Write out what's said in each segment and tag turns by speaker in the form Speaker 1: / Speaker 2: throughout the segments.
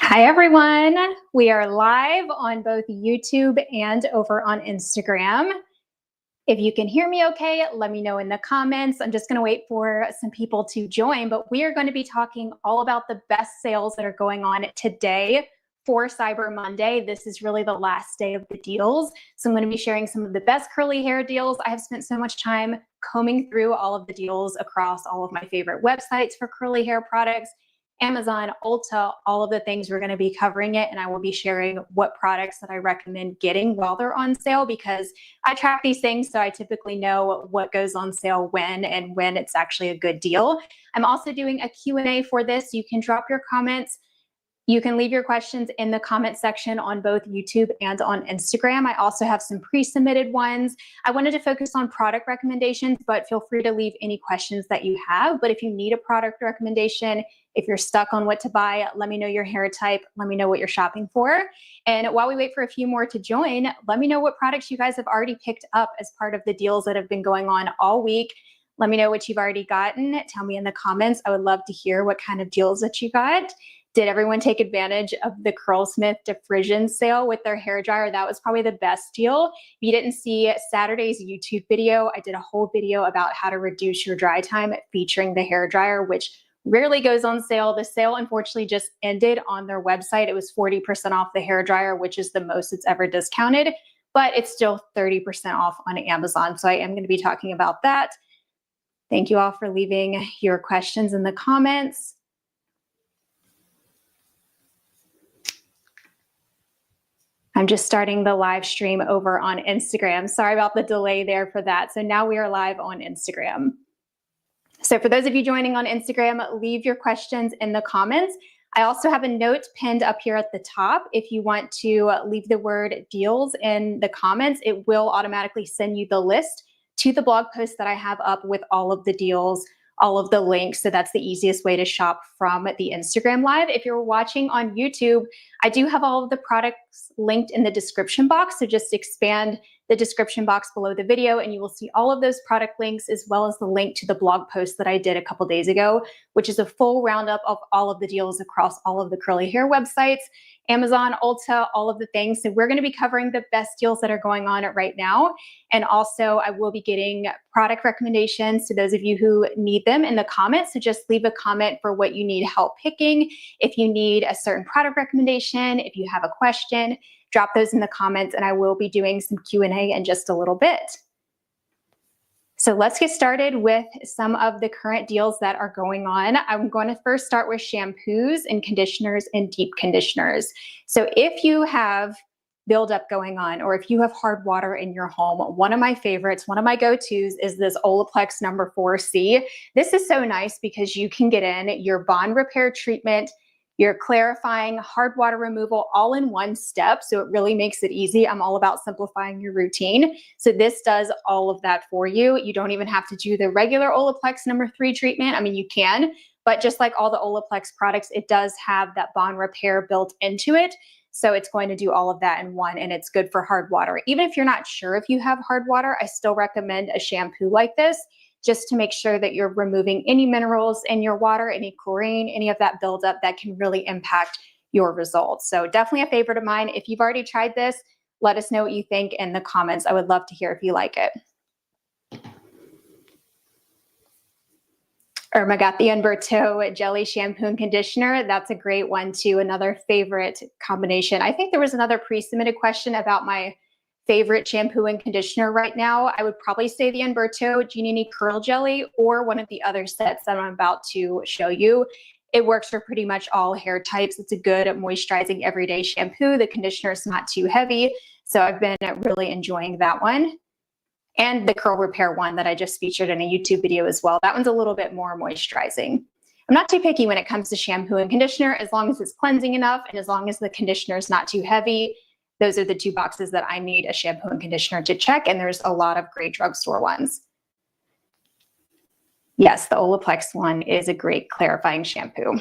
Speaker 1: Hi everyone, we are live on both YouTube and over on Instagram. If you can hear me okay, let me know in the comments. I'm just going to wait for some people to join, but we are going to be talking all about the best sales that are going on today for Cyber Monday. This is really the last day of the deals. So I'm going to be sharing some of the best curly hair deals. I have spent so much time combing through all of the deals across all of my favorite websites for curly hair products. Amazon, Ulta, all of the things we're going to be covering it, and I will be sharing what products that I recommend getting while they're on sale because I track these things, so I typically know what goes on sale when and when it's actually a good deal. I'm also doing a Q&A for this. You can drop your comments. You can leave your questions in the comment section on both YouTube and on Instagram. I also have some pre-submitted ones. I wanted to focus on product recommendations, but feel free to leave any questions that you have. But if you need a product recommendation, if you're stuck on what to buy, let me know your hair type. Let me know what you're shopping for. And while we wait for a few more to join, let me know what products you guys have already picked up as part of the deals that have been going on all week. Let me know what you've already gotten. Tell me in the comments. I would love to hear what kind of deals that you got. Did everyone take advantage of the Curlsmith Diffuser sale with their hairdryer? That was probably the best deal. If you didn't see Saturday's YouTube video, I did a whole video about how to reduce your dry time featuring the hairdryer, which rarely goes on sale. The sale unfortunately just ended on their website. It was 40% off the hairdryer, which is the most it's ever discounted, but it's still 30% off on Amazon. So I am going to be talking about that. Thank you all for leaving your questions in the comments. I'm just starting the live stream over on Instagram. Sorry about the delay there for that. So now we are live on Instagram. So for those of you joining on Instagram, leave your questions in the comments. I also have a note pinned up here at the top. If you want to leave the word deals in the comments, it will automatically send you the list to the blog post that I have up with all of the deals, all of the links. So that's the easiest way to shop from the Instagram live. If you're watching on YouTube, I do have all of the products linked in the description box. So just expand the description box below the video and you will see all of those product links as well as the link to the blog post that I did a couple days ago, which is a full roundup of all of the deals across all of the curly hair websites, Amazon, Ulta, all of the things. So we're going to be covering the best deals that are going on right now. And also I will be getting product recommendations to those of you who need them in the comments. So just leave a comment for what you need help picking. If you need a certain product recommendation, if you have a question, drop those in the comments and I will be doing some Q&A in just a little bit. So let's get started with some of the current deals that are going on. I'm going to first start with shampoos and conditioners and deep conditioners. So if you have buildup going on, or if you have hard water in your home, one of my favorites, one of my go-tos is this Olaplex number 4C. This is so nice because you can get in your bond repair treatment, your clarifying hard water removal all in one step. So it really makes it easy. I'm all about simplifying your routine. So this does all of that for you. You don't even have to do the regular Olaplex number 3 treatment. I mean, you can, but just like all the Olaplex products, it does have that bond repair built into it. So it's going to do all of that in one and it's good for hard water. Even if you're not sure if you have hard water, I still recommend a shampoo like this just to make sure that you're removing any minerals in your water, any chlorine, any of that buildup that can really impact your results. So definitely a favorite of mine. If you've already tried this, let us know what you think in the comments. I would love to hear if you like it. Irma got the Umberto Jelly Shampoo and Conditioner. That's a great one too. Another favorite combination. I think there was another pre-submitted question about my favorite shampoo and conditioner right now. I would probably say the Umberto Genie Curl Jelly or one of the other sets that I'm about to show you. It works for pretty much all hair types. It's a good moisturizing everyday shampoo. The conditioner is not too heavy. So I've been really enjoying that one. And the curl repair one that I just featured in a YouTube video as well. That one's a little bit more moisturizing. I'm not too picky when it comes to shampoo and conditioner, as long as it's cleansing enough and as long as the conditioner is not too heavy. Those are the two boxes that I need a shampoo and conditioner to check, and there's a lot of great drugstore ones. Yes, the Olaplex one is a great clarifying shampoo.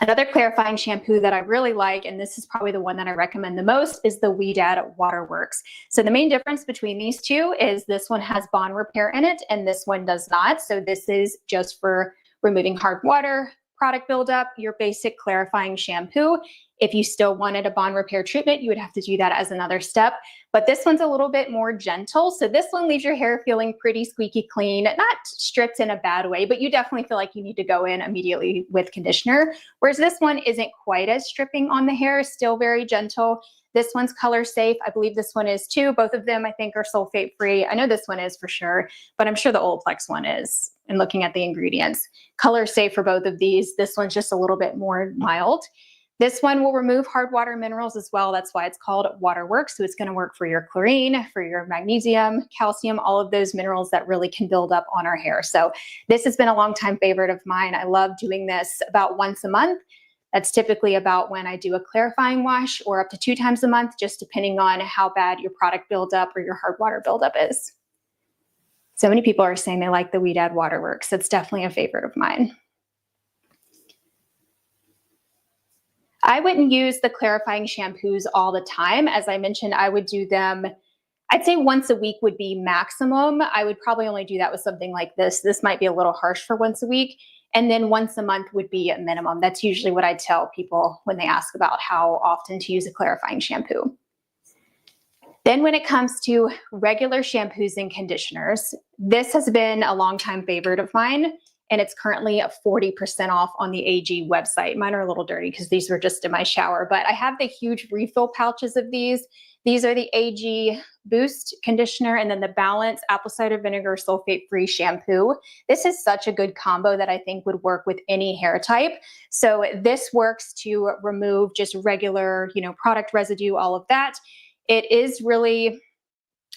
Speaker 1: Another clarifying shampoo that I really like, and this is probably the one that I recommend the most, is the Ouidad Waterworks. So the main difference between these two is this one has bond repair in it and this one does not. So this is just for removing hard water, product buildup, your basic clarifying shampoo. If you still wanted a bond repair treatment, you would have to do that as another step. But this one's a little bit more gentle. So this one leaves your hair feeling pretty squeaky clean, not stripped in a bad way, but you definitely feel like you need to go in immediately with conditioner. Whereas this one isn't quite as stripping on the hair, still very gentle. This one's color safe. I believe this one is too. Both of them I think are sulfate free. I know this one is for sure, but I'm sure the Olaplex one is. And looking at the ingredients, color safe for both of these. This one's just a little bit more mild. This one will remove hard water minerals as well. That's why it's called Waterworks. So it's going to work for your chlorine, for your magnesium, calcium, all of those minerals that really can build up on our hair. So this has been a longtime favorite of mine. I love doing this about once a month. That's typically about when I do a clarifying wash, or up to 2 times a month, just depending on how bad your product buildup or your hard water buildup is. So many people are saying they like the Ouidad Waterworks. It's definitely a favorite of mine. I wouldn't use the clarifying shampoos all the time. As I mentioned, I would do them, I'd say once a week would be maximum. I would probably only do that with something like this. This might be a little harsh for once a week. And then once a month would be a minimum. That's usually what I tell people when they ask about how often to use a clarifying shampoo. Then when it comes to regular shampoos and conditioners, this has been a longtime favorite of mine, and it's currently 40% off on the AG website. Mine are a little dirty because these were just in my shower, but I have the huge refill pouches of these. These are the AG Boost conditioner and then the Balance apple cider vinegar sulfate-free shampoo. This is such a good combo that I think would work with any hair type. So this works to remove just regular, product residue, all of that. It is really,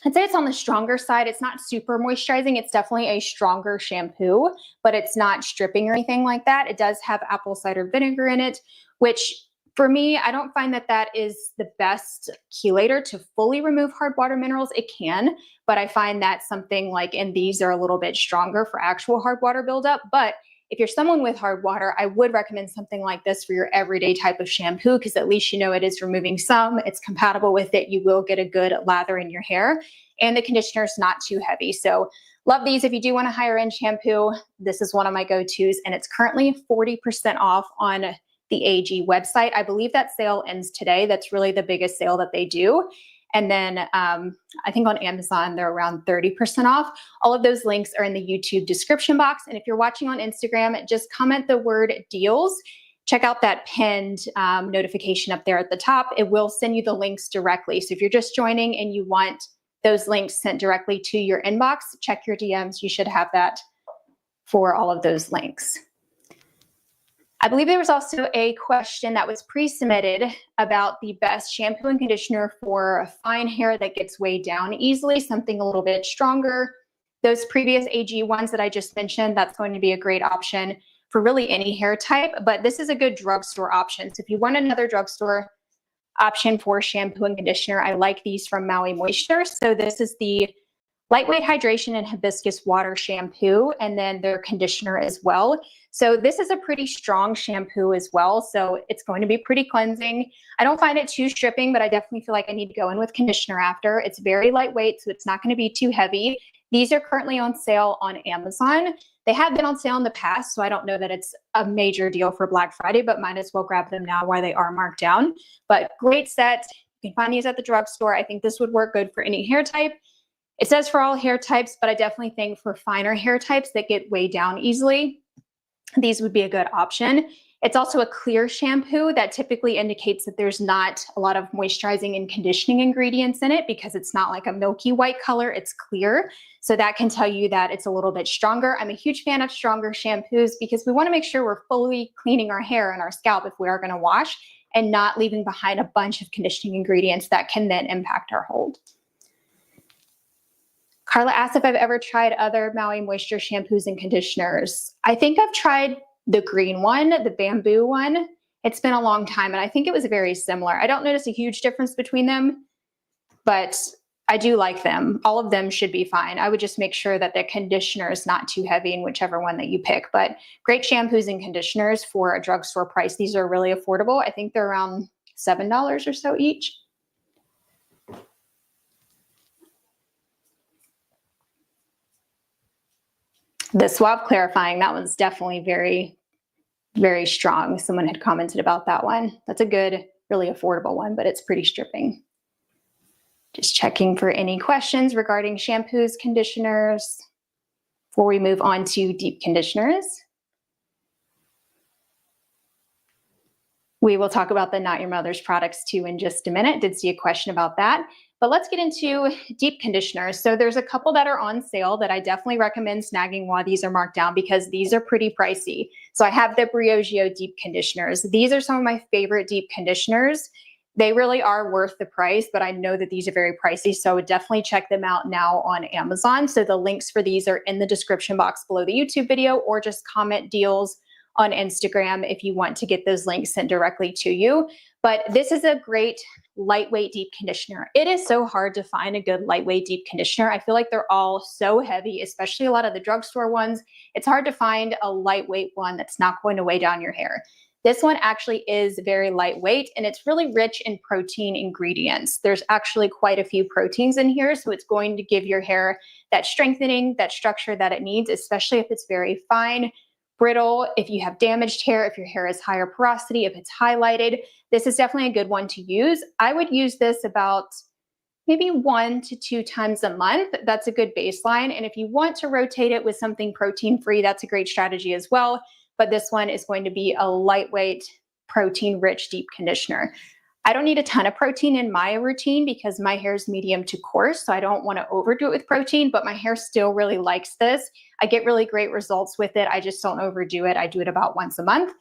Speaker 1: I'd say it's on the stronger side. It's not super moisturizing. It's definitely a stronger shampoo, but it's not stripping or anything like that. It does have apple cider vinegar in it, which for me, I don't find that that is the best chelator to fully remove hard water minerals. It can, but I find that something like in these are a little bit stronger for actual hard water buildup. But if you're someone with hard water, I would recommend something like this for your everyday type of shampoo, because at least it is removing some, it's compatible with it, you will get a good lather in your hair, and the conditioner is not too heavy. So love these. If you do want a higher end shampoo, this is one of my go-tos, and it's currently 40% off on the AG website. I believe that sale ends today. That's really the biggest sale that they do. And then I think on Amazon, they're around 30% off. All of those links are in the YouTube description box. And if you're watching on Instagram, just comment the word deals. Check out that pinned notification up there at the top. It will send you the links directly. So if you're just joining and you want those links sent directly to your inbox, check your DMs. You should have that for all of those links. I believe there was also a question that was pre-submitted about the best shampoo and conditioner for fine hair that gets weighed down easily, something a little bit stronger. Those previous AG ones that I just mentioned, that's going to be a great option for really any hair type, but this is a good drugstore option. So if you want another drugstore option for shampoo and conditioner, I like these from Maui Moisture. So this is the Lightweight Hydration and Hibiscus Water Shampoo, and then their conditioner as well. So this is a pretty strong shampoo as well. So it's going to be pretty cleansing. I don't find it too stripping, but I definitely feel like I need to go in with conditioner after. It's very lightweight, so it's not going to be too heavy. These are currently on sale on Amazon. They have been on sale in the past, so I don't know that it's a major deal for Black Friday, but might as well grab them now while they are marked down. But great set. You can find these at the drugstore. I think this would work good for any hair type. It says for all hair types, but I definitely think for finer hair types that get weighed down easily, these would be a good option. It's also a clear shampoo that typically indicates that there's not a lot of moisturizing and conditioning ingredients in it, because it's not like a milky white color, it's clear. So that can tell you that it's a little bit stronger. I'm a huge fan of stronger shampoos because we want to make sure we're fully cleaning our hair and our scalp if we are going to wash, and not leaving behind a bunch of conditioning ingredients that can then impact our hold. Carla asked if I've ever tried other Maui Moisture shampoos and conditioners. I think I've tried the green one, the bamboo one. It's been a long time, and I think it was very similar. I don't notice a huge difference between them, but I do like them. All of them should be fine. I would just make sure that the conditioner is not too heavy in whichever one that you pick. But great shampoos and conditioners for a drugstore price. These are really affordable. I think they're around $7 or so each. The Suave Clarifying, that one's definitely very, very strong. Someone had commented about that one. That's a good, really affordable one, but it's pretty stripping. Just checking for any questions regarding shampoos, conditioners, before we move on to deep conditioners. We will talk about the Not Your Mother's products too in just a minute. Did see a question about that. But let's get into deep conditioners. So there's a couple that are on sale that I definitely recommend snagging while these are marked down because these are pretty pricey. So I have the Briogeo deep conditioners. These are some of my favorite deep conditioners. They really are worth the price, but I know that these are very pricey, so I would definitely check them out now on Amazon. So the links for these are in the description box below the YouTube video, or just comment deals on Instagram if you want to get those links sent directly to you. But this is a great lightweight deep conditioner. It is so hard to find a good lightweight deep conditioner. I feel like they're all so heavy, especially a lot of the drugstore ones. It's hard to find a lightweight one that's not going to weigh down your hair. This one actually is very lightweight and it's really rich in protein ingredients. There's actually quite a few proteins in here, so it's going to give your hair that strengthening, that structure that it needs, especially if it's very fine, brittle, if you have damaged hair, if your hair is higher porosity, if it's highlighted. This is definitely a good one to use. I would use this about maybe 1 to 2 times a month. That's a good baseline. And if you want to rotate it with something protein-free, that's a great strategy as well. But this one is going to be a lightweight, protein-rich deep conditioner. I don't need a ton of protein in my routine because my hair is medium to coarse, so I don't want to overdo it with protein, but my hair still really likes this. I get really great results with it. I just don't overdo it. I do it about once a month.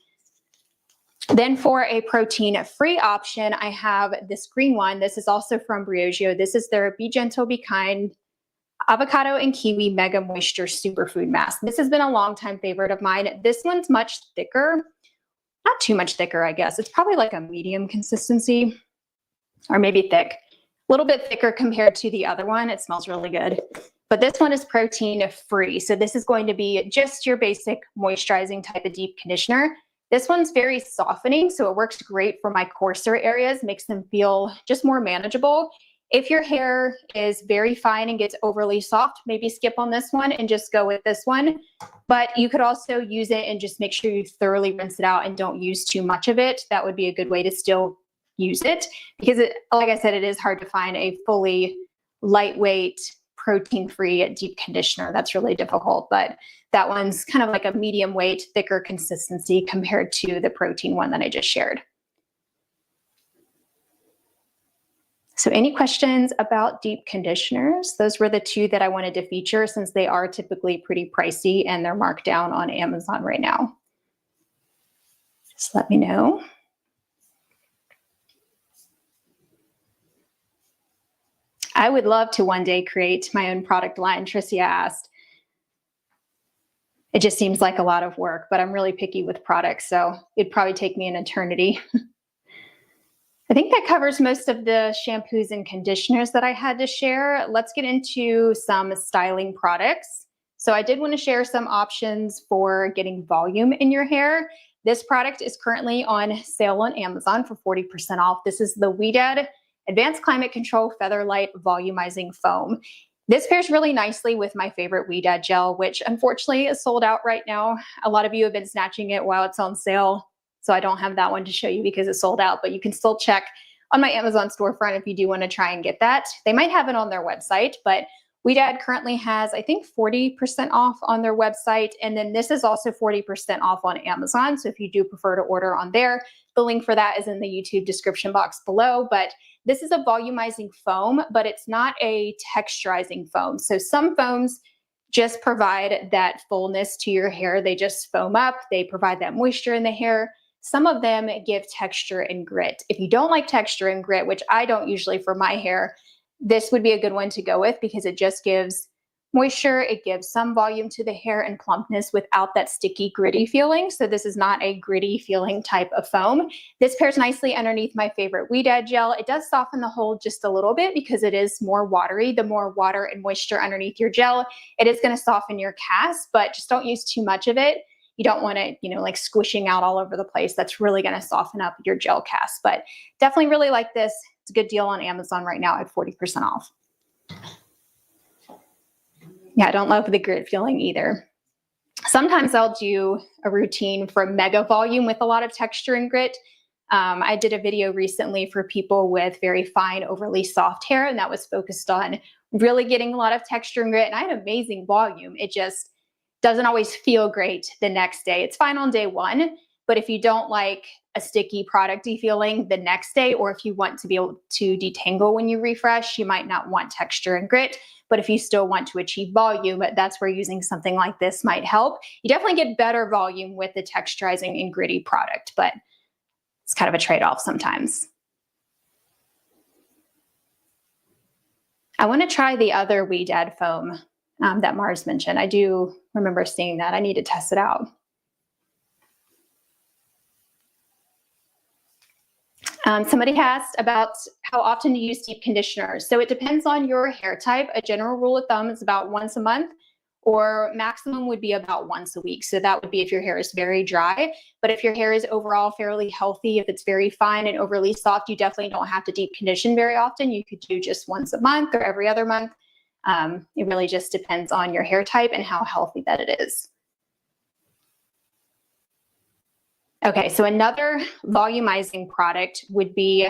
Speaker 1: Then for a protein-free option, I have this green one. This is also from Briogeo. This is their Be Gentle, Be Kind Avocado and Kiwi Mega Moisture Superfood Mask. This has been a long-time favorite of mine. This one's much thicker. Not too much thicker, I guess. It's probably like a medium consistency, or maybe thick. A little bit thicker compared to the other one. It smells really good. But this one is protein-free. So this is going to be just your basic moisturizing type of deep conditioner. This one's very softening, so it works great for my coarser areas, makes them feel just more manageable. If your hair is very fine and gets overly soft, maybe skip on this one and just go with this one. But you could also use it and just make sure you thoroughly rinse it out and don't use too much of it. That would be a good way to still use it because, like I said, it is hard to find a fully lightweight, protein-free deep conditioner. That's really difficult, but that one's kind of like a medium weight, thicker consistency compared to the protein one that I just shared. So any questions about deep conditioners? Those were the two that I wanted to feature since they are typically pretty pricey and they're marked down on Amazon right now. Just let me know. I would love to one day create my own product line, Tricia asked. It just seems like a lot of work, but I'm really picky with products, so it'd probably take me an eternity. I think that covers most of the shampoos and conditioners that I had to share. Let's get into some styling products. So I did want to share some options for getting volume in your hair. This product is currently on sale on Amazon for 40% off. This is the Ouidad Advanced Climate Control Feather Light Volumizing Foam. This pairs really nicely with my favorite Ouidad gel, which unfortunately is sold out right now. A lot of you have been snatching it while it's on sale. So I don't have that one to show you because it's sold out, but you can still check on my Amazon storefront if you do want to try and get that. They might have it on their website, but Ouidad currently has, I think, 40% off on their website. And then this is also 40% off on Amazon. So if you do prefer to order on there, the link for that is in the YouTube description box below. But this is a volumizing foam, but it's not a texturizing foam. So some foams just provide that fullness to your hair. They just foam up. They provide that moisture in the hair. Some of them give texture and grit. If you don't like texture and grit, which I don't usually for my hair, this would be a good one to go with because it just gives moisture. It gives some volume to the hair and plumpness without that sticky, gritty feeling. So this is not a gritty feeling type of foam. This pairs nicely underneath my favorite Weed Ad gel. It does soften the hold just a little bit because it is more watery. The more water and moisture underneath your gel, it is going to soften your cast, but just don't use too much of it. You don't want it, like squishing out all over the place. That's really going to soften up your gel cast, but definitely really like this. It's a good deal on Amazon right now at 40% off. Yeah, I don't love the grit feeling either. Sometimes I'll do a routine for mega volume with a lot of texture and grit. I did a video recently for people with very fine, overly soft hair, and that was focused on really getting a lot of texture and grit. And I had amazing volume. It just doesn't always feel great the next day. It's fine on day one, but if you don't like a sticky producty feeling the next day, or if you want to be able to detangle when you refresh, you might not want texture and grit. But if you still want to achieve volume, that's where using something like this might help. You definitely get better volume with the texturizing and gritty product, but it's kind of a trade-off sometimes. I want to try the other Weed Ad foam that Mars mentioned. I do remember seeing that. I need to test it out. Somebody asked about how often to use deep conditioners. So it depends on your hair type. A general rule of thumb is about once a month, or maximum would be about once a week. So that would be if your hair is very dry. But if your hair is overall fairly healthy, if it's very fine and overly soft, you definitely don't have to deep condition very often. You could do just once a month or every other month. It really just depends on your hair type and how healthy that it is. Okay, so another volumizing product would be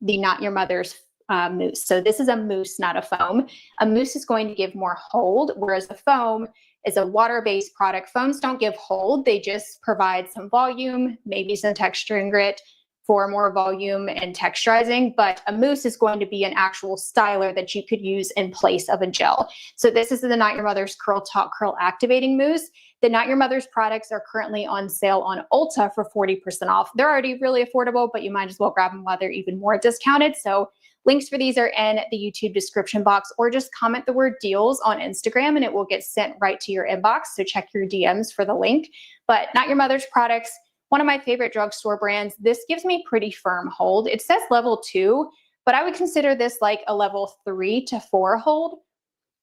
Speaker 1: the Not Your Mother's mousse. So this is a mousse, not a foam. A mousse is going to give more hold, whereas a foam is a water-based product. Foams don't give hold. They just provide some volume, maybe some texture and grit for more volume and texturizing, but a mousse is going to be an actual styler that you could use in place of a gel. So this is the Not Your Mother's Curl Talk Curl Activating Mousse. The Not Your Mother's products are currently on sale on Ulta for 40% off. They're already really affordable, but you might as well grab them while they're even more discounted. So links for these are in the YouTube description box, or just comment the word deals on Instagram and it will get sent right to your inbox. So check your DMs for the link. But Not Your Mother's products, one of my favorite drugstore brands. This gives me pretty firm hold. It says level 2, but I would consider this like a level 3 to 4 hold.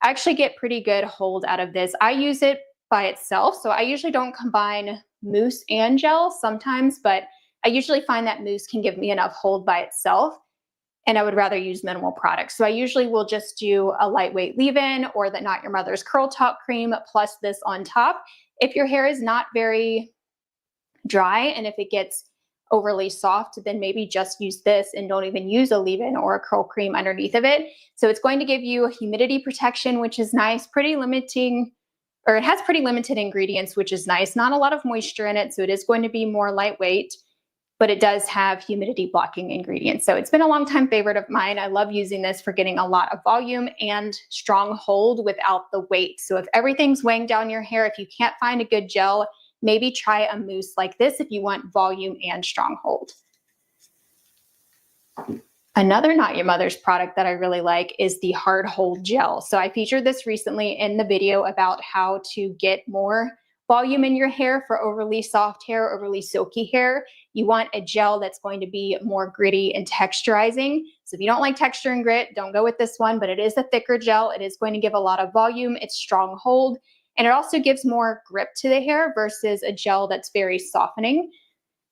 Speaker 1: I actually get pretty good hold out of this. I use it by itself. So I usually don't combine mousse and gel sometimes, but I usually find that mousse can give me enough hold by itself, and I would rather use minimal products. So I usually will just do a lightweight leave-in or the Not Your Mother's Curl Talk cream plus this on top. If your hair is not very dry and if it gets overly soft, then maybe just use this and don't even use a leave-in or a curl cream underneath of it. So it's going to give you humidity protection, which is nice, it has pretty limited ingredients, which is nice. Not a lot of moisture in it, so it is going to be more lightweight, but it does have humidity blocking ingredients. So it's been a long time favorite of mine. I love using this for getting a lot of volume and strong hold without the weight. So if everything's weighing down your hair, if you can't find a good gel, maybe try a mousse like this if you want volume and strong hold. Another Not Your Mother's product that I really like is the Hard Hold Gel. So I featured this recently in the video about how to get more volume in your hair for overly soft hair, overly silky hair. You want a gel that's going to be more gritty and texturizing. So if you don't like texture and grit, don't go with this one, but it is a thicker gel. It is going to give a lot of volume. It's strong hold, and it also gives more grip to the hair versus a gel that's very softening.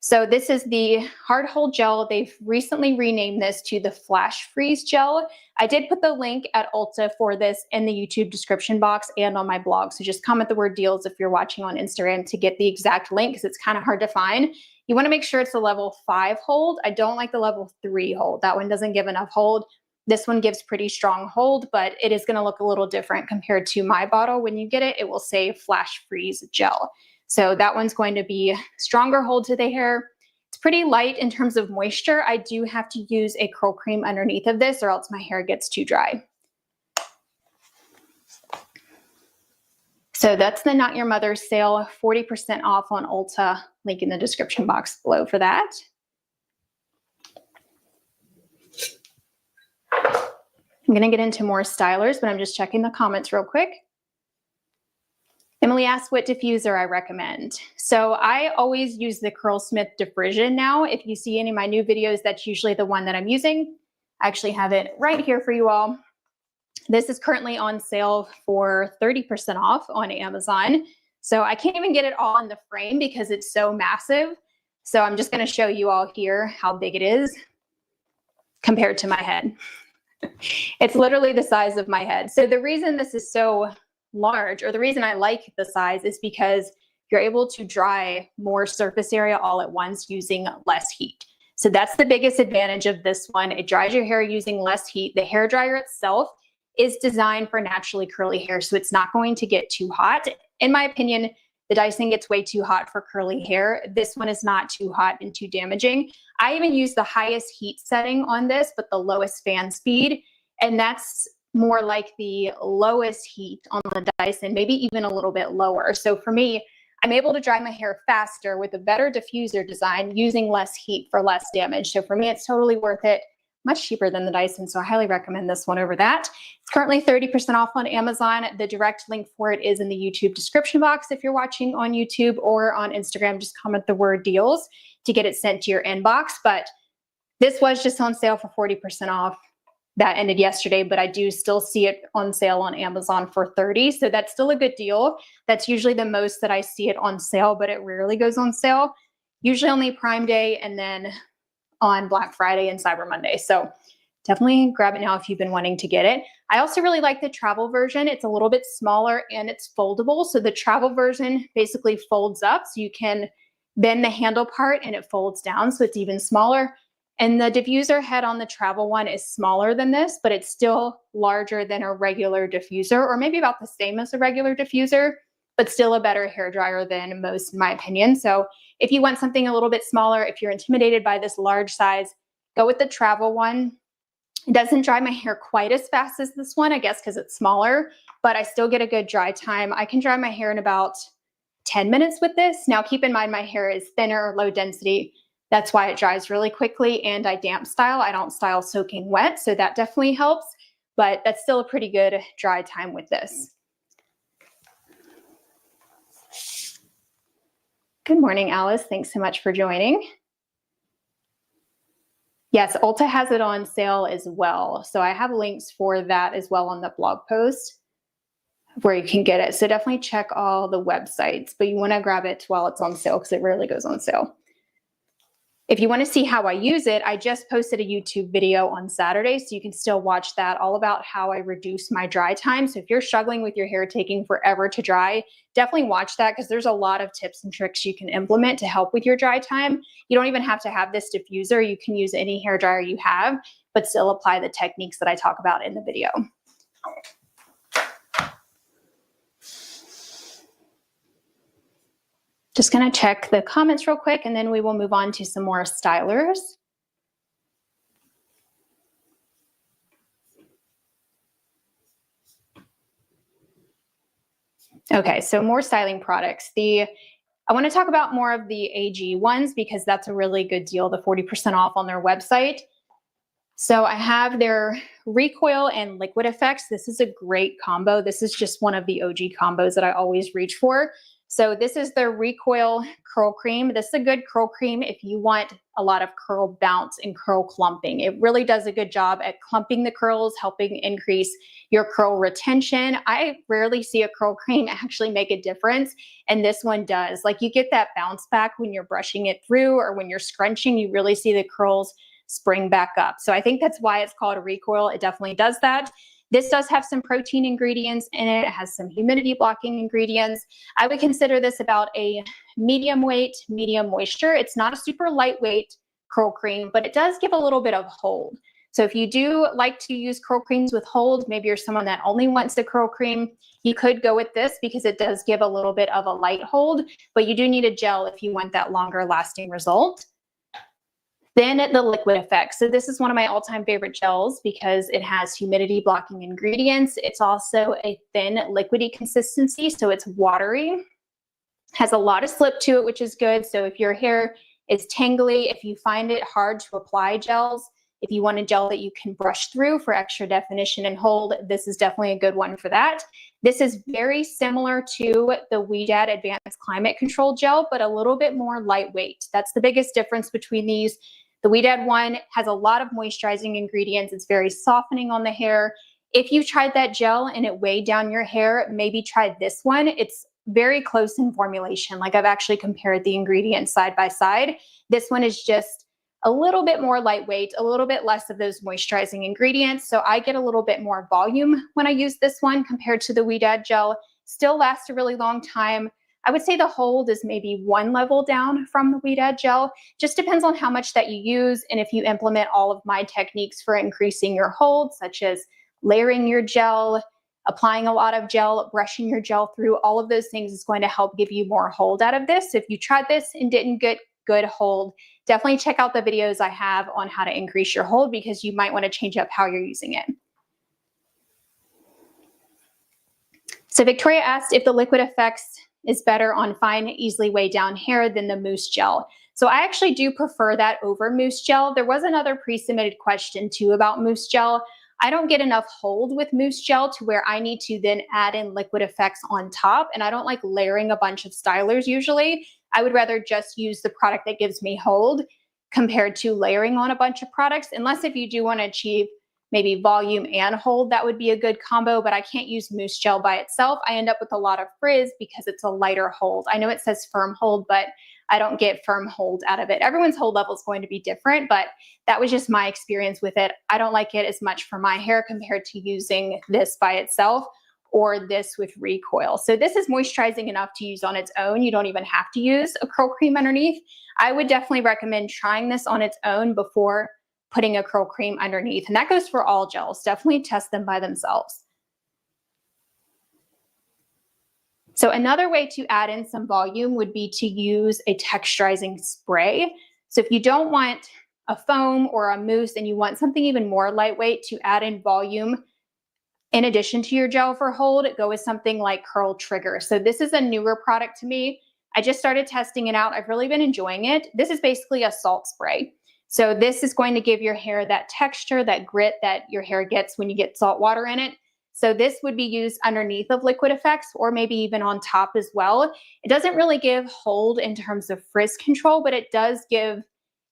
Speaker 1: So this is the Hard Hold Gel. They've recently renamed this to the Flash Freeze Gel. I did put the link at Ulta for this in the YouTube description box and on my blog. So just comment the word deals if you're watching on Instagram to get the exact link, because it's kind of hard to find. You want to make sure it's a level 5 hold. I don't like the level 3 hold. That one doesn't give enough hold. This one gives pretty strong hold, but it is going to look a little different compared to my bottle. When you get it, it will say Flash Freeze Gel. So that one's going to be stronger hold to the hair. It's pretty light in terms of moisture. I do have to use a curl cream underneath of this or else my hair gets too dry. So that's the Not Your Mother's sale, 40% off on Ulta. Link in the description box below for that. I'm going to get into more stylers, but I'm just checking the comments real quick. Emily asked what diffuser I recommend. So I always use the Curlsmith Diffuser now. If you see any of my new videos, that's usually the one that I'm using. I actually have it right here for you all. This is currently on sale for 30% off on Amazon. So I can't even get it all in the frame because it's so massive. So I'm just going to show you all here how big it is compared to my head. It's literally the size of my head. So the reason this is so large, or the reason I like the size, is because you're able to dry more surface area all at once using less heat. So that's the biggest advantage of this one. It dries your hair using less heat. The hair dryer itself is designed for naturally curly hair, so it's not going to get too hot. In my opinion, the Dyson gets way too hot for curly hair. This one is not too hot and too damaging. I even use the highest heat setting on this, but the lowest fan speed, and that's more like the lowest heat on the Dyson, maybe even a little bit lower. So for me, I'm able to dry my hair faster with a better diffuser design using less heat for less damage. So for me, it's totally worth it. Much cheaper than the Dyson, so I highly recommend this one over that. It's currently 30% off on Amazon. The direct link for it is in the YouTube description box if you're watching on YouTube, or on Instagram, just comment the word deals to get it sent to your inbox. But this was just on sale for 40% off. That ended yesterday, but I do still see it on sale on Amazon for 30. So that's still a good deal. That's usually the most that I see it on sale, but it rarely goes on sale. Usually only Prime Day and then on Black Friday and Cyber Monday. So definitely grab it now if you've been wanting to get it. I also really like the travel version. It's a little bit smaller and it's foldable. So the travel version basically folds up, so you can bend the handle part and it folds down, so it's even smaller. And the diffuser head on the travel one is smaller than this, but it's still larger than a regular diffuser, or maybe about the same as a regular diffuser, but still a better hair dryer than most, in my opinion. So if you want something a little bit smaller, if you're intimidated by this large size, go with the travel one. It doesn't dry my hair quite as fast as this one, I guess, because it's smaller, but I still get a good dry time. I can dry my hair in about 10 minutes with this. Now, keep in mind, my hair is thinner, low density. That's why it dries really quickly, and I damp style. I don't style soaking wet, so that definitely helps, but that's still a pretty good dry time with this. Good morning, Alice. Thanks so much for joining. Yes, Ulta has it on sale as well. So I have links for that as well on the blog post where you can get it. So definitely check all the websites, but you want to grab it while it's on sale because it rarely goes on sale. If you want to see how I use it, I just posted a YouTube video on Saturday, so you can still watch that, all about how I reduce my dry time. So if you're struggling with your hair taking forever to dry, definitely watch that, because there's a lot of tips and tricks you can implement to help with your dry time. You don't even have to have this diffuser. You can use any hair dryer you have, but still apply the techniques that I talk about in the video. Just going to check the comments real quick, and then we will move on to some more stylers. Okay, so more styling products. I want to talk about more of the AG ones because that's a really good deal, the 40% off on their website. So I have their recoil and liquid effects. This is a great combo. This is just one of the OG combos that I always reach for. So this is the recoil curl cream. This is a good curl cream if you want a lot of curl bounce and curl clumping. It really does a good job at clumping the curls, helping increase your curl retention. I rarely see a curl cream actually make a difference, and this one does. Like, you get that bounce back when you're brushing it through, or when you're scrunching, you really see the curls spring back up. So I think that's why it's called a recoil. It definitely does that. This does have some protein ingredients in it. It has some humidity blocking ingredients. I would consider this about a medium weight, medium moisture. It's not a super lightweight curl cream, but it does give a little bit of hold. So if you do like to use curl creams with hold, maybe you're someone that only wants the curl cream, you could go with this because it does give a little bit of a light hold, but you do need a gel if you want that longer lasting result. Then the liquid effect. So this is one of my all-time favorite gels because it has humidity blocking ingredients. It's also a thin liquidy consistency, so it's watery. Has a lot of slip to it, which is good. So if your hair is tangly, if you find it hard to apply gels, if you want a gel that you can brush through for extra definition and hold, this is definitely a good one for that. This is very similar to the Weedad Advanced Climate Control Gel, but a little bit more lightweight. That's the biggest difference between these. The Weedad one has a lot of moisturizing ingredients. It's very softening on the hair. If you tried that gel and it weighed down your hair, maybe try this one. It's very close in formulation. Like, I've actually compared the ingredients side by side. This one is just a little bit more lightweight, a little bit less of those moisturizing ingredients. So I get a little bit more volume when I use this one compared to the Weedad gel. Still lasts a really long time. I would say the hold is maybe one level down from the Weedad gel. Just depends on how much that you use and if you implement all of my techniques for increasing your hold, such as layering your gel, applying a lot of gel, brushing your gel through. All of those things is going to help give you more hold out of this. If you tried this and didn't get good hold, definitely check out the videos I have on how to increase your hold, because you might want to change up how you're using it. So Victoria asked if the Liquid Effects is better on fine, easily weighed down hair than the mousse gel. So I actually do prefer that over mousse gel. There was another pre-submitted question too about mousse gel. I don't get enough hold with mousse gel to where I need to then add in Liquid Effects on top. And I don't like layering a bunch of stylers usually. I would rather just use the product that gives me hold compared to layering on a bunch of products. Unless if you do want to achieve maybe volume and hold, that would be a good combo, but I can't use mousse gel by itself. I end up with a lot of frizz because it's a lighter hold. I know it says firm hold, but I don't get firm hold out of it. Everyone's hold level is going to be different, but that was just my experience with it. I don't like it as much for my hair compared to using this by itself or this with recoil. So this is moisturizing enough to use on its own. You don't even have to use a curl cream underneath. I would definitely recommend trying this on its own before putting a curl cream underneath. And that goes for all gels. Definitely test them by themselves. So another way to add in some volume would be to use a texturizing spray. So if you don't want a foam or a mousse and you want something even more lightweight to add in volume in addition to your gel for hold, go with something like Curl Trigger. So this is a newer product to me. I just started testing it out. I've really been enjoying it. This is basically a salt spray. So this is going to give your hair that texture, that grit that your hair gets when you get salt water in it. So this would be used underneath of Liquid Effects or maybe even on top as well. It doesn't really give hold in terms of frizz control, but it does give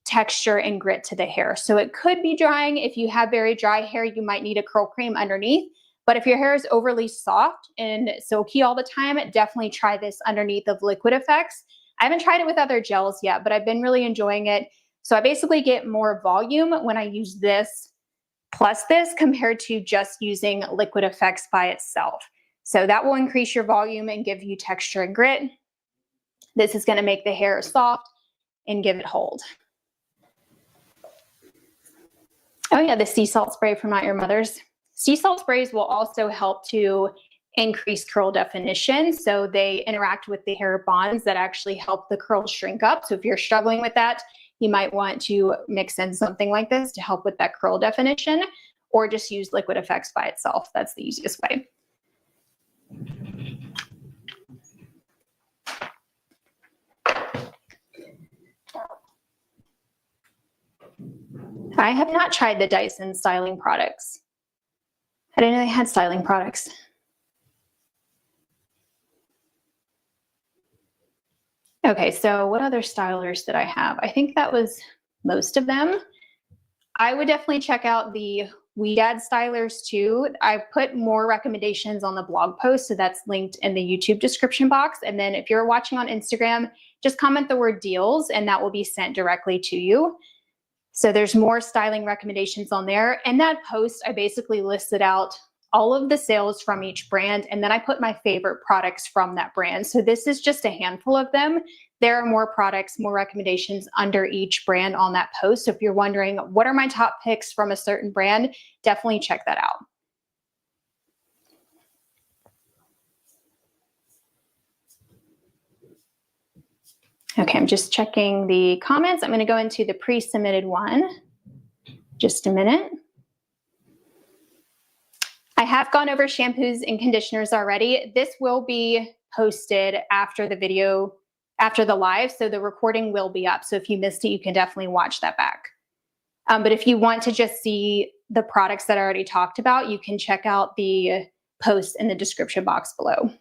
Speaker 1: texture and grit to the hair. So it could be drying. If you have very dry hair, you might need a curl cream underneath. But if your hair is overly soft and silky all the time, definitely try this underneath of Liquid Effects. I haven't tried it with other gels yet, but I've been really enjoying it. So I basically get more volume when I use this plus this compared to just using Liquid Effects by itself. So that will increase your volume and give you texture and grit. This is going to make the hair soft and give it hold. Oh yeah, the sea salt spray from Not Your Mother's. Sea salt sprays will also help to increase curl definition. So they interact with the hair bonds that actually help the curls shrink up. So if you're struggling with that, you might want to mix in something like this to help with that curl definition, or just use Liquid Effects by itself. That's the easiest way. I have not tried the Dyson styling products. I didn't know they had styling products. Okay, so what other stylers did I have? I think that was most of them. I would definitely check out the Weedad stylers too. I put more recommendations on the blog post, so that's linked in the YouTube description box. And then if you're watching on Instagram, just comment the word deals and that will be sent directly to you. So there's more styling recommendations on there. In that post, I basically listed out all of the sales from each brand, and then I put my favorite products from that brand. So this is just a handful of them. There are more products, more recommendations under each brand on that post. So if you're wondering, what are my top picks from a certain brand, definitely check that out. Okay, I'm just checking the comments. I'm going to go into the pre-submitted one. Just a minute. I have gone over shampoos and conditioners already. This will be posted after the video, after the live, so the recording will be up. So if you missed it, you can definitely watch that back. But if you want to just see the products that I already talked about, you can check out the post in the description box below.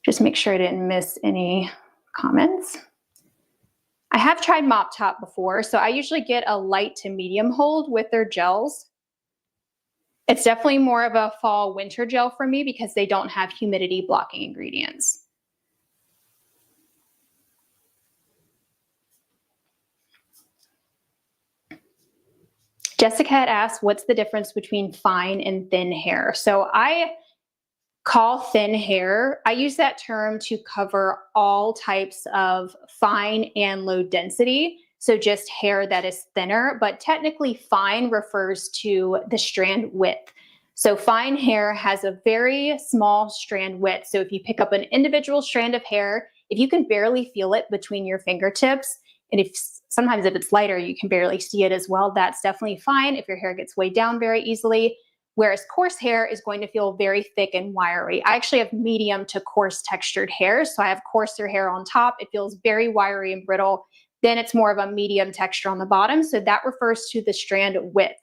Speaker 1: Just make sure I didn't miss any comments. I have tried Mop Top before, so I usually get a light to medium hold with their gels. It's definitely more of a fall winter gel for me because they don't have humidity blocking ingredients. Jessica had asked, what's the difference between fine and thin hair? So I call thin hair, I use that term to cover all types of fine and low density. So just hair that is thinner, but technically fine refers to the strand width. So fine hair has a very small strand width. So if you pick up an individual strand of hair, if you can barely feel it between your fingertips, and sometimes if it's lighter, you can barely see it as well, that's definitely fine if your hair gets weighed down very easily. Whereas coarse hair is going to feel very thick and wiry. I actually have medium to coarse textured hair. So I have coarser hair on top. It feels very wiry and brittle. Then it's more of a medium texture on the bottom. So that refers to the strand width.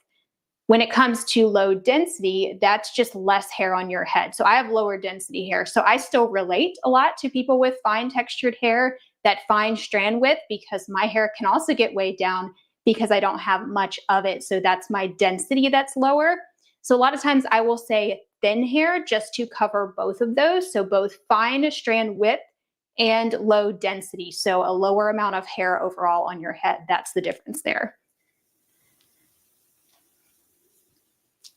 Speaker 1: When it comes to low density, that's just less hair on your head. So I have lower density hair. So I still relate a lot to people with fine textured hair, that fine strand width, because my hair can also get weighed down because I don't have much of it. So that's my density that's lower. So a lot of times I will say thin hair just to cover both of those. So both fine strand width and low density. So a lower amount of hair overall on your head. That's the difference there.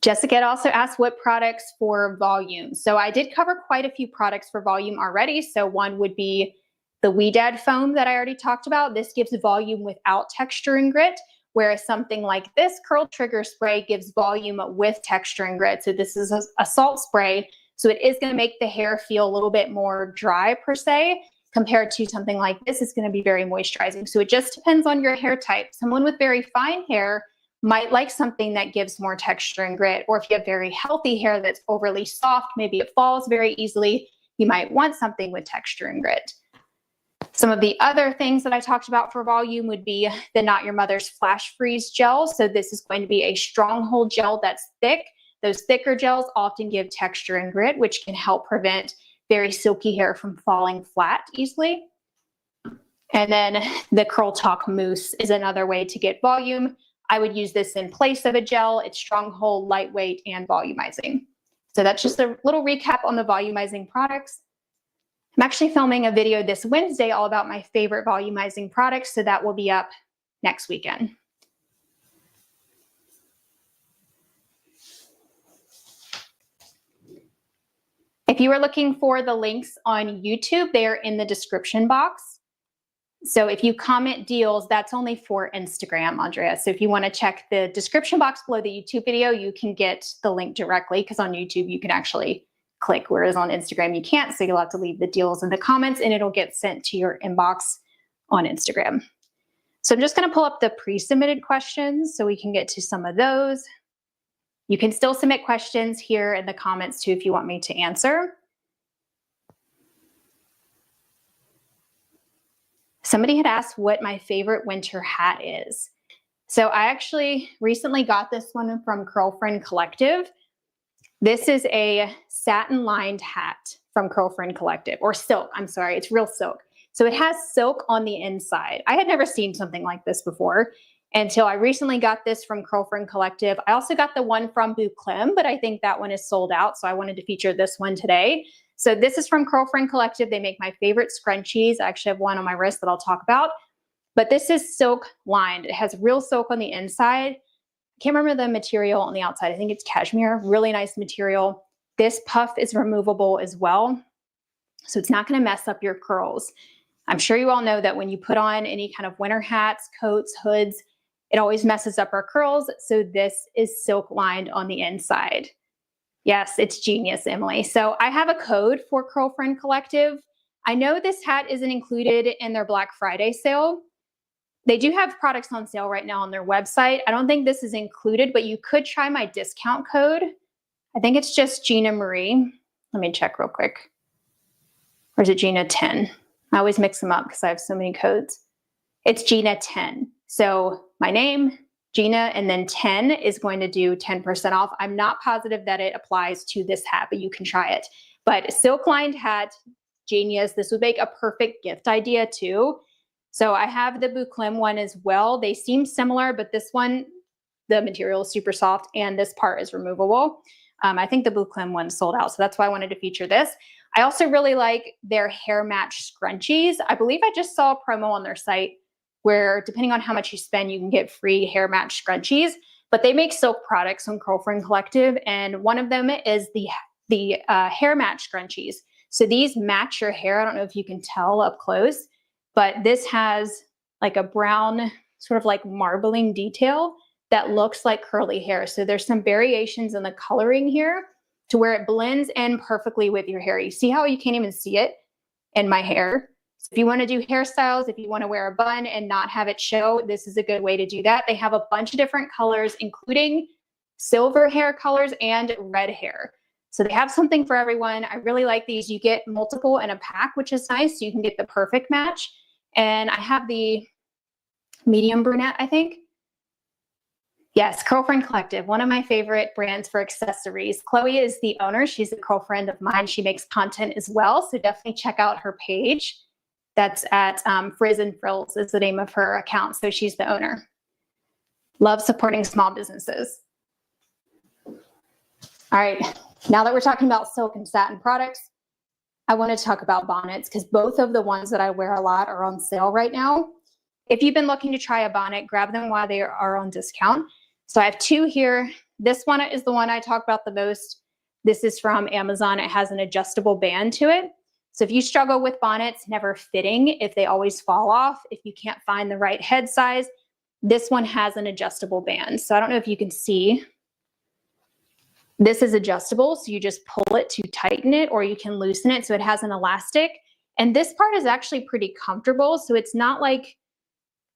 Speaker 1: Jessica also asked what products for volume. So I did cover quite a few products for volume already. So one would be the Weedad foam that I already talked about. This gives volume without texture and grit. Whereas something like this Curl Trigger Spray gives volume with texture and grit. So this is a salt spray. So it is going to make the hair feel a little bit more dry per se, compared to something like this. It's going to be very moisturizing. So it just depends on your hair type. Someone with very fine hair might like something that gives more texture and grit. Or if you have very healthy hair that's overly soft, maybe it falls very easily, you might want something with texture and grit. Some of the other things that I talked about for volume would be the Not Your Mother's Flash Freeze gel. So this is going to be a stronghold gel that's thick. Those thicker gels often give texture and grit, which can help prevent very silky hair from falling flat easily. And then the Curl Talk Mousse is another way to get volume. I would use this in place of a gel. It's stronghold, lightweight, and volumizing. So that's just a little recap on the volumizing products. I'm actually filming a video this Wednesday all about my favorite volumizing products, so that will be up next weekend. If you are looking for the links on YouTube, they are in the description box. So if you comment deals, that's only for Instagram, Andrea. So if you want to check the description box below the YouTube video, you can get the link directly, because on YouTube you can actually click, whereas on Instagram you can't. So you'll have to leave the deals in the comments and it'll get sent to your inbox on Instagram. So I'm just going to pull up the pre-submitted questions so we can get to some of those. You can still submit questions here in the comments too if you want me to answer. Somebody had asked what my favorite winter hat is. So I actually recently got this one from Curlfriend Collective. This is a satin lined hat from Curlfriend Collective, or silk, I'm sorry, it's real silk. So it has silk on the inside. I had never seen something like this before until I recently got this from Curlfriend Collective. I also got the one from Bouclem, but I think that one is sold out, so I wanted to feature this one today. So this is from Curlfriend Collective. They make my favorite scrunchies. I actually have one on my wrist that I'll talk about. But this is silk lined. It has real silk on the inside. I can't remember the material on the outside. I think it's cashmere, really nice material. This puff is removable as well, so it's not going to mess up your curls. I'm sure you all know that when you put on any kind of winter hats, coats, hoods, it always messes up our curls. So this is silk lined on the inside. Yes, it's genius, Emily. So I have a code for Curlfriend Collective. I know this hat isn't included in their Black Friday sale. They do have products on sale right now on their website. I don't think this is included, but you could try my discount code. I think it's just Gina Marie. Let me check real quick. Or is it Gina 10? I always mix them up because I have so many codes. It's Gina 10. So my name, Gina, and then 10 is going to do 10% off. I'm not positive that it applies to this hat, but you can try it. But silk lined hat, genius. This would make a perfect gift idea too. So I have the bouclé one as well. They seem similar, but this one, the material is super soft and this part is removable. I think the bouclé one sold out, so that's why I wanted to feature this. I also really like their hair match scrunchies. I believe I just saw a promo on their site where depending on how much you spend, you can get free hair match scrunchies, but they make silk products on Curlfriend Collective. And one of them is the hair match scrunchies. So these match your hair. I don't know if you can tell up close, but this has like a brown, sort of like marbling detail that looks like curly hair. So there's some variations in the coloring here to where it blends in perfectly with your hair. You see how you can't even see it in my hair? So if you want to do hairstyles, if you want to wear a bun and not have it show, this is a good way to do that. They have a bunch of different colors, including silver hair colors and red hair. So they have something for everyone. I really like these. You get multiple in a pack, which is nice. So you can get the perfect match. And I have the medium brunette, I think. Yes, Curlfriend Collective, one of my favorite brands for accessories. Chloe is the owner. She's a girlfriend of mine. She makes content as well. So definitely check out her page. That's at Frizz and Frills is the name of her account. So she's the owner. Love supporting small businesses. All right, now that we're talking about silk and satin products, I want to talk about bonnets because both of the ones that I wear a lot are on sale right now. If you've been looking to try a bonnet, grab them while they are on discount. So I have two here. This one is the one I talk about the most. This is from Amazon. It has an adjustable band to it. So if you struggle with bonnets never fitting, if they always fall off, if you can't find the right head size, this one has an adjustable band. So I don't know if you can see. This is adjustable, so you just pull it to tighten it, or you can loosen it so it has an elastic. And this part is actually pretty comfortable, so it's not like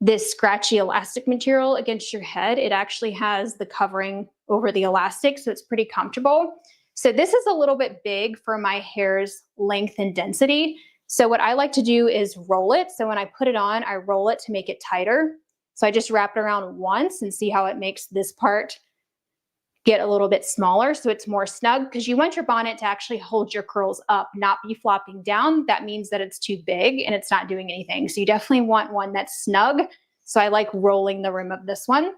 Speaker 1: this scratchy elastic material against your head. It actually has the covering over the elastic, so it's pretty comfortable. So this is a little bit big for my hair's length and density. So what I like to do is roll it. So when I put it on, I roll it to make it tighter. So I just wrap it around once and see how it makes this part get a little bit smaller so it's more snug, because you want your bonnet to actually hold your curls up, not be flopping down. That means that it's too big and it's not doing anything. So you definitely want one that's snug. So I like rolling the rim of this one.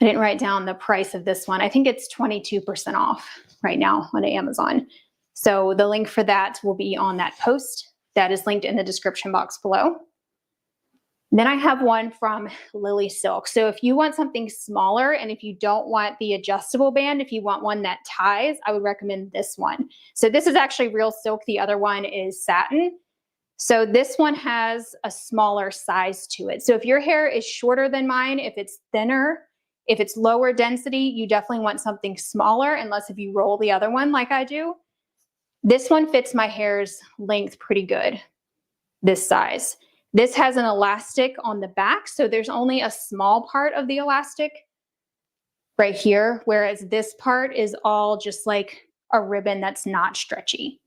Speaker 1: I didn't write down the price of this one. I think it's 22% off right now on Amazon. So the link for that will be on that post. That is linked in the description box below. Then I have one from Lily Silk. So if you want something smaller and if you don't want the adjustable band, if you want one that ties, I would recommend this one. So this is actually real silk. The other one is satin. So this one has a smaller size to it. So if your hair is shorter than mine, if it's thinner, if it's lower density, you definitely want something smaller, unless if you roll the other one like I do. This one fits my hair's length pretty good, this size. This has an elastic on the back, so there's only a small part of the elastic right here, whereas this part is all just like a ribbon that's not stretchy.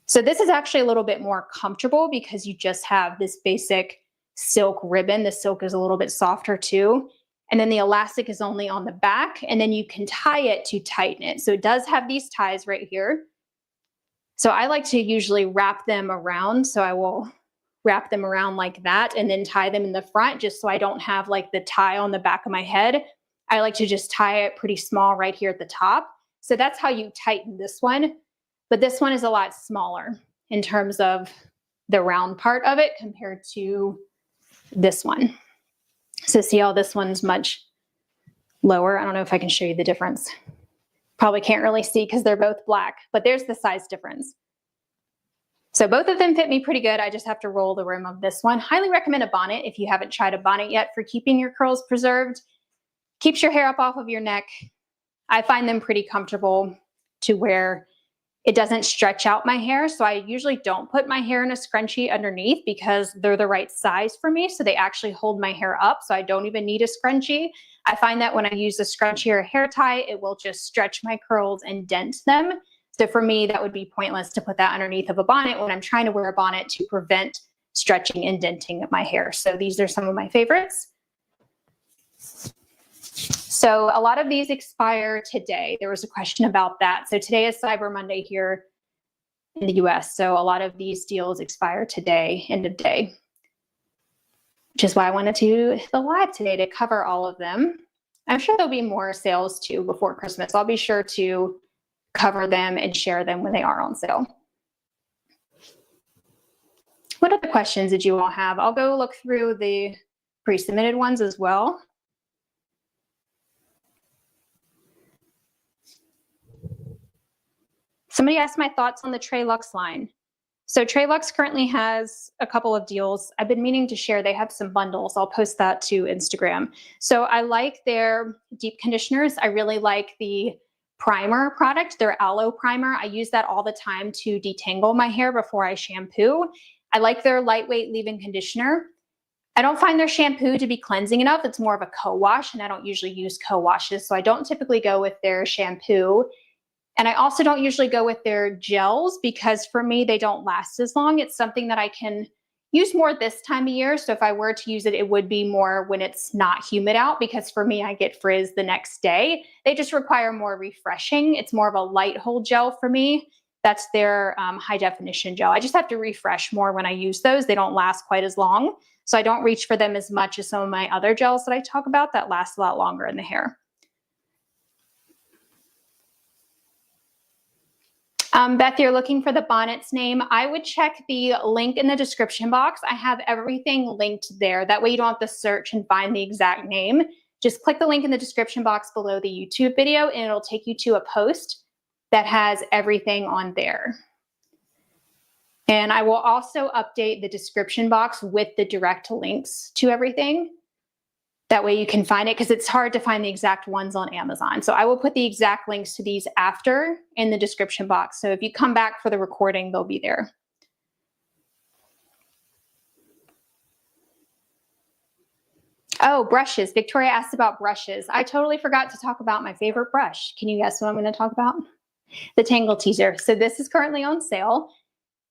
Speaker 1: So this is actually a little bit more comfortable because you just have this basic silk ribbon. The silk is a little bit softer too. And then the elastic is only on the back, and then you can tie it to tighten it. So it does have these ties right here. So I like to usually wrap them around. So I will wrap them around like that and then tie them in the front, just so I don't have like the tie on the back of my head. I like to just tie it pretty small right here at the top. So that's how you tighten this one. But this one is a lot smaller in terms of the round part of it compared to this one. So see how this one's much lower? I don't know if I can show you the difference. Probably can't really see because they're both black, but there's the size difference. So both of them fit me pretty good. I just have to roll the rim of this one. Highly recommend a bonnet if you haven't tried a bonnet yet for keeping your curls preserved. Keeps your hair up off of your neck. I find them pretty comfortable to where it doesn't stretch out my hair. So I usually don't put my hair in a scrunchie underneath because they're the right size for me. So they actually hold my hair up. So I don't even need a scrunchie. I find that when I use a scrunchie or a hair tie, it will just stretch my curls and dent them. So for me, that would be pointless to put that underneath of a bonnet when I'm trying to wear a bonnet to prevent stretching, indenting my hair. So these are some of my favorites. So a lot of these expire today. There was a question about that. So today is Cyber Monday here in the US. So a lot of these deals expire today, end of day, which is why I wanted to do the live today to cover all of them. I'm sure there'll be more sales too before Christmas. I'll be sure to cover them and share them when they are on sale. What other questions did you all have? I'll go look through the pre-submitted ones as well. Somebody asked my thoughts on the Trelux line. So Trelux currently has a couple of deals. I've been meaning to share, they have some bundles. I'll post that to Instagram. So I like their deep conditioners. I really like the primer product, their aloe primer. I use that all the time to detangle my hair before I shampoo. I like their lightweight leave-in conditioner. I don't find their shampoo to be cleansing enough. It's more of a co-wash, and I don't usually use co-washes, so I don't typically go with their shampoo. And I also don't usually go with their gels because for me, they don't last as long. It's something that I can use more this time of year. So if I were to use it, it would be more when it's not humid out, because for me, I get frizz the next day. They just require more refreshing. It's more of a light hold gel for me. That's their high definition gel. I just have to refresh more when I use those. They don't last quite as long. So I don't reach for them as much as some of my other gels that I talk about that last a lot longer in the hair. Beth, you're looking for the Bonnets name. I would check the link in the description box. I have everything linked there. That way you don't have to search and find the exact name. Just click the link in the description box below the YouTube video and it'll take you to a post that has everything on there. And I will also update the description box with the direct links to everything. That way you can find it, because it's hard to find the exact ones on Amazon. So I will put the exact links to these after in the description box. So if you come back for the recording, they'll be there. Oh, brushes. Victoria asked about brushes. I totally forgot to talk about my favorite brush. Can you guess what I'm going to talk about? The Tangle Teaser. So this is currently on sale.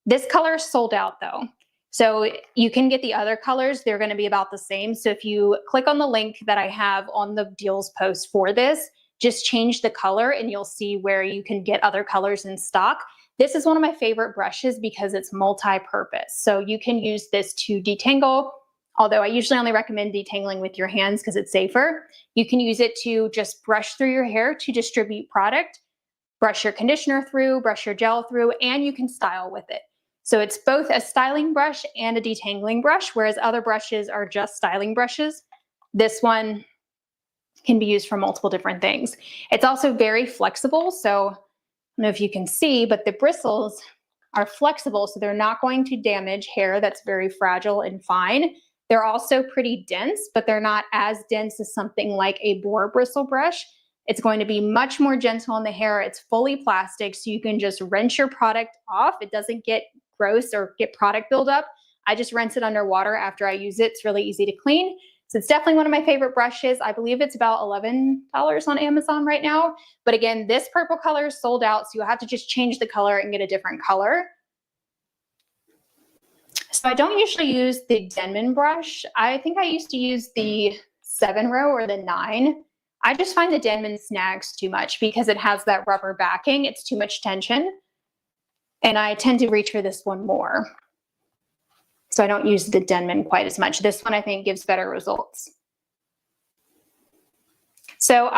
Speaker 1: This color is sold out though. So you can get the other colors. They're going to be about the same. So if you click on the link that I have on the deals post for this, just change the color and you'll see where you can get other colors in stock. This is one of my favorite brushes because it's multi-purpose. So you can use this to detangle, although I usually only recommend detangling with your hands because it's safer. You can use it to just brush through your hair to distribute product, brush your conditioner through, brush your gel through, and you can style with it. So it's both a styling brush and a detangling brush, whereas other brushes are just styling brushes. This one can be used for multiple different things. It's also very flexible. So I don't know if you can see, but the bristles are flexible, so they're not going to damage hair that's very fragile and fine. They're also pretty dense, but they're not as dense as something like a boar bristle brush. It's going to be much more gentle on the hair. It's fully plastic, so you can just rinse your product off. It doesn't get gross or get product buildup. I just rinse it under water after I use it. It's really easy to clean. So it's definitely one of my favorite brushes. I believe it's about $11 on Amazon right now. But again, this purple color is sold out, so you'll have to just change the color and get a different color. So I don't usually use the Denman brush. I think I used to use the 7-row or the 9. I just find the Denman snags too much because it has that rubber backing. It's too much tension. And I tend to reach for this one more. So I don't use the Denman quite as much. This one I think gives better results. So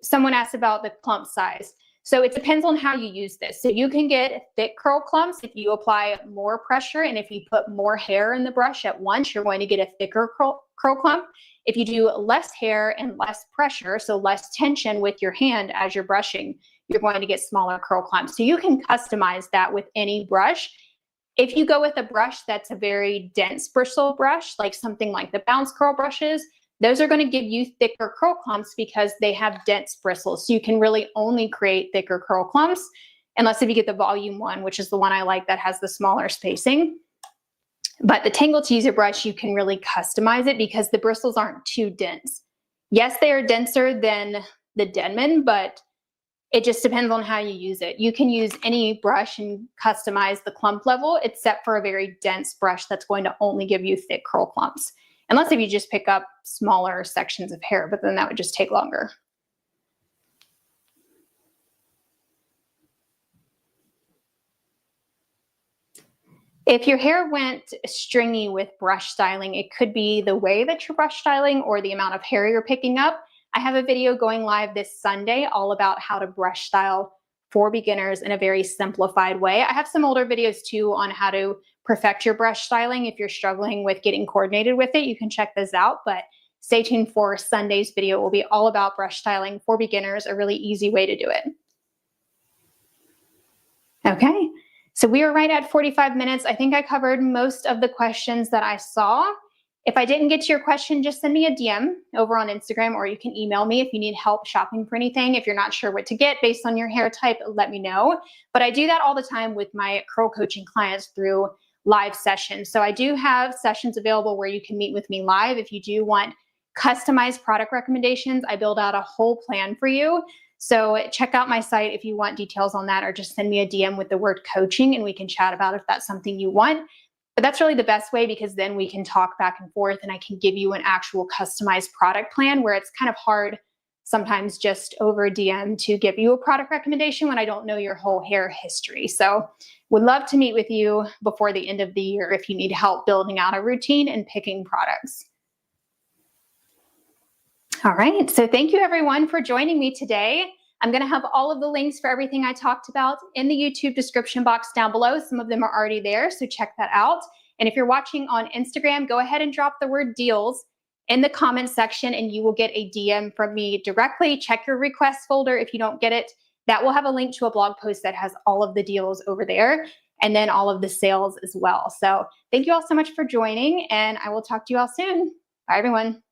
Speaker 1: someone asked about the clump size. So it depends on how you use this. So you can get thick curl clumps if you apply more pressure, and if you put more hair in the brush at once, you're going to get a thicker curl clump. If you do less hair and less pressure, so less tension with your hand as you're brushing, you're going to get smaller curl clumps. So you can customize that with any brush. If you go with a brush that's a very dense bristle brush, like something like the bounce curl brushes, those are going to give you thicker curl clumps because they have dense bristles. So you can really only create thicker curl clumps, unless if you get the volume one, which is the one I like that has the smaller spacing. But the Tangle Teaser brush, you can really customize it because the bristles aren't too dense. Yes, they are denser than the Denman, but It just depends on how you use it. You can use any brush and customize the clump level, except for a very dense brush that's going to only give you thick curl clumps. Unless if you just pick up smaller sections of hair, but then that would just take longer. If your hair went stringy with brush styling, it could be the way that you're brush styling or the amount of hair you're picking up. I have a video going live this Sunday all about how to brush style for beginners in a very simplified way. I have some older videos too on how to perfect your brush styling. If you're struggling with getting coordinated with it, you can check those out, but stay tuned for Sunday's video. It will be all about brush styling for beginners, a really easy way to do it. Okay, so we are right at 45 minutes. I think I covered most of the questions that I saw. If I didn't get to your question, just send me a DM over on Instagram, or you can email me if you need help shopping for anything. If you're not sure what to get based on your hair type, let me know. But I do that all the time with my curl coaching clients through live sessions. So I do have sessions available where you can meet with me live. If you do want customized product recommendations, I build out a whole plan for you. So check out my site if you want details on that, or just send me a DM with the word coaching and we can chat about if that's something you want. But that's really the best way, because then we can talk back and forth and I can give you an actual customized product plan, where it's kind of hard sometimes just over DM to give you a product recommendation when I don't know your whole hair history. So would love to meet with you before the end of the year if you need help building out a routine and picking products. All right, so thank you everyone for joining me today. I'm going to have all of the links for everything I talked about in the YouTube description box down below. Some of them are already there, so check that out. And if you're watching on Instagram, go ahead and drop the word deals in the comment section and you will get a DM from me directly. Check your request folder if you don't get it. That will have a link to a blog post that has all of the deals over there, and then all of the sales as well. So thank you all so much for joining, and I will talk to you all soon. Bye everyone.